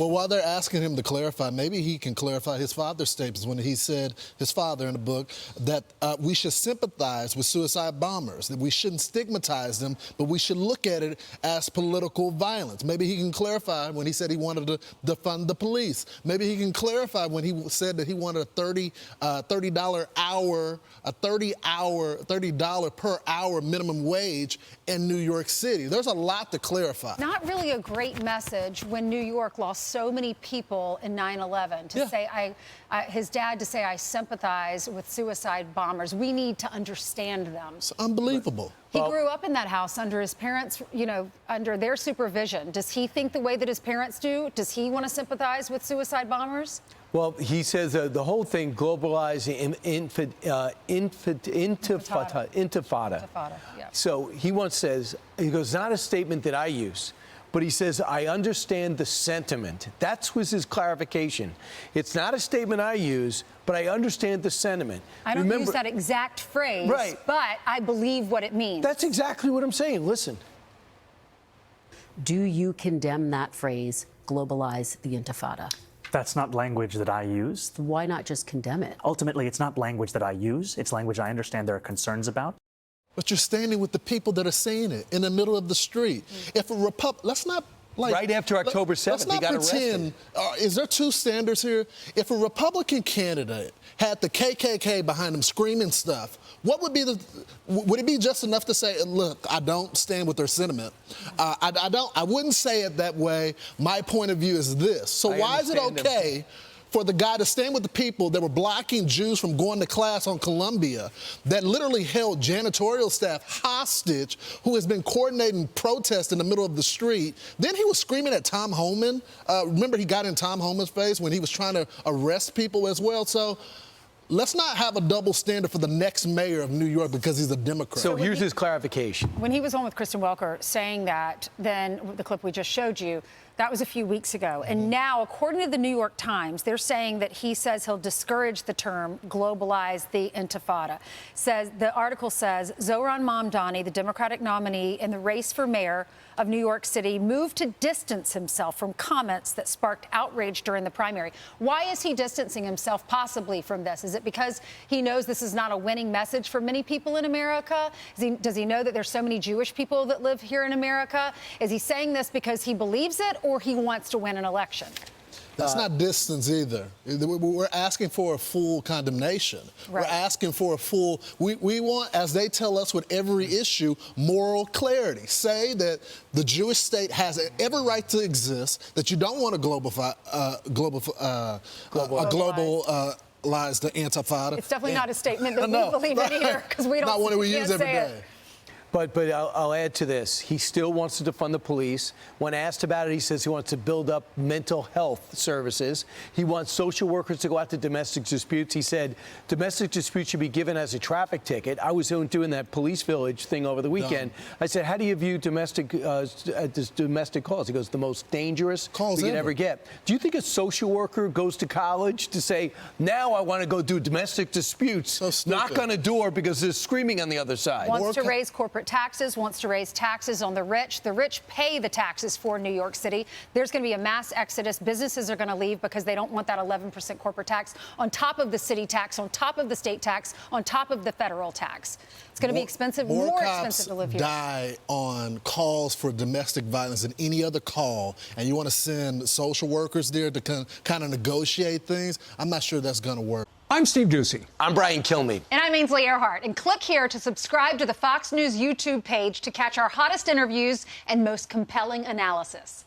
Well, while they're asking him to clarify, maybe he can clarify his father's statements when he said, his father in the book, that we should sympathize with suicide bombers, that we shouldn't stigmatize them, but we should look at it as political violence. Maybe he can clarify when he said he wanted to defund the police. Maybe he can clarify when he said that he wanted a $30 per hour minimum wage in New York City. There's a lot to clarify. Not really a great message when New York lost so many people in 9/11 to say, his dad to say, I sympathize with suicide bombers. We need to understand them. It's unbelievable. He grew up in that house under his parents, under their supervision. Does he think the way that his parents do? Does he want to sympathize with suicide bombers? Well, he says the whole thing, globalizing intifada. Yeah. So he once says, he goes, not a statement that I use, but he says, I understand the sentiment. That was his clarification. It's not a statement I use, but I understand the sentiment. I don't use that exact phrase, right, but I believe what it means. That's exactly what I'm saying. Listen. Do you condemn that phrase, globalize the intifada? That's not language that I use. Why not just condemn it? Ultimately, it's not language that I use. It's language I understand there are concerns about. But you're standing with the people that are saying it in the middle of the street. If a let's not right after October 7th, he got arrested. Is there two standards here? If a Republican candidate had the KKK behind him screaming stuff, what would be would it be just enough to say, look, I don't stand with their sentiment. I wouldn't say it that way. My point of view is this. So why is it okay for the guy to stand with the people that were blocking Jews from going to class on Columbia, that literally held janitorial staff hostage, who has been coordinating protests in the middle of the street? Then he was screaming at Tom Homan. Remember, he got in Tom Homan's face when he was trying to arrest people as well. So let's not have a double standard for the next mayor of New York because he's a Democrat. So here's his clarification. When he was on with Kristen Welker saying that, then the clip we just showed you, that was a few weeks ago. And now, according to the New York Times, they're saying that he says he'll discourage the term globalize the intifada. The article says Zohran Mamdani, the Democratic nominee in the race for mayor of New York City, moved to distance himself from comments that sparked outrage during the primary. Why is he distancing himself possibly from this? Is it because he knows this is not a winning message for many people in America? Does he know that there's so many Jewish people that live here in America? Is he saying this because he believes it or he wants to win an election? That's not distance either. We're asking for a full condemnation. Right. We're asking for a full, we want, as they tell us with every issue, moral clarity. Say that the Jewish state has every right to exist, that you don't want to globalize the intifada. It's definitely not a statement that we believe in either, because we don't not one we use every day. But I'll add to this. He still wants to defund the police. When asked about it, he says he wants to build up mental health services. He wants social workers to go out to domestic disputes. He said domestic disputes should be given as a traffic ticket. I was doing that police village thing over the weekend. I said, how do you view domestic calls? He goes, the most dangerous calls we can ever get. Do you think a social worker goes to college to say, now I want to go do domestic disputes, knock on a door because there's screaming on the other side? Wants to raise corporate taxes, wants to raise taxes on the rich. The rich pay the taxes for New York City. There's going to be a mass exodus. Businesses are going to leave because they don't want that 11% corporate tax on top of the city tax, on top of the state tax, on top of the federal tax. It's going to be expensive, more expensive to live here. Die on calls for domestic violence than any other call, and you want to send social workers there to kind of negotiate things? I'm not sure that's going to work. I'm Steve Doocy. I'm Brian Kilmeade. And I'm Ainsley Earhart. And click here to subscribe to the Fox News YouTube page to catch our hottest interviews and most compelling analysis.